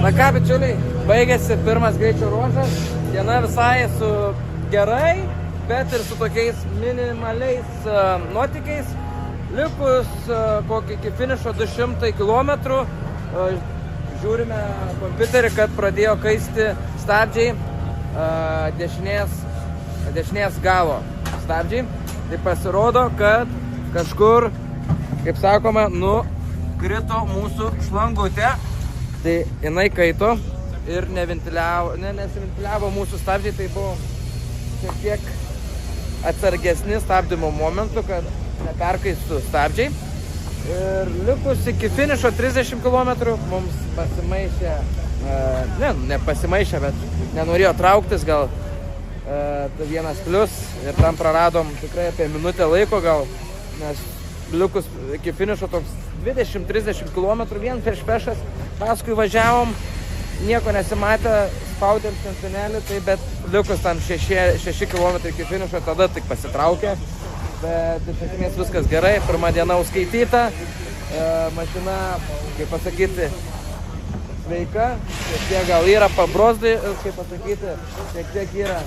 Na ką, bičiuliai, baigėsi pirmas greičio ruožas. Diena visai su gerai, bet ir su tokiais minimaliais nuotykiais. Likus kokį iki finišo 200 km, žiūrime kompiuterį, kad pradėjo kaisti stabdžiai dešinės galo stabdžiai. Tai pasirodo, kad kažkur, kaip sakoma, nukrito mūsų šlangutė. Tai jinai kaito ir nesiventiliavo mūsų stabdžiai, tai buvo šiek tiek atsargesni stabdymo momentų, kad neperkaistų stabdžiai. Ir likus iki finišo 30 km mums pasimaišė, nepasimaišė, bet nenorėjo trauktis, gal vienas plius ir tam praradom tikrai apie minutę laiko gal, nes likus iki finišo toks 20-30 km vien prieš pešas, paskui važiavom, nieko nesimatė, spaudėm sentinėlį, tai bet likus tam 6 km iki finišo, tada tik pasitraukė, bet iš esmės viskas gerai, pirma diena užskaityta, mašina, kaip pasakyti, sveika, šiek tiek gal yra pabrozdai, kaip pasakyti, šiek tiek yra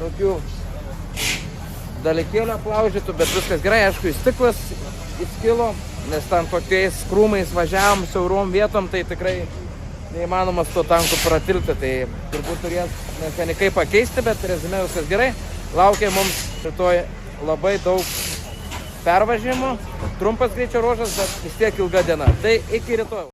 tokių dalykėlių aplaužytų, bet viskas gerai, aišku, stiklas įskilo, nes ten tokiais krūmais važiavom siaurom vietom, tai tikrai neįmanomas tuo tanku pratilpti, tai turbūt turės mechanikai pakeisti, bet rezumė viskas gerai. Laukia mums rytoj labai daug pervažiavimų, trumpas greičio ruožas, bet vis tiek ilga diena. Tai iki rytoj.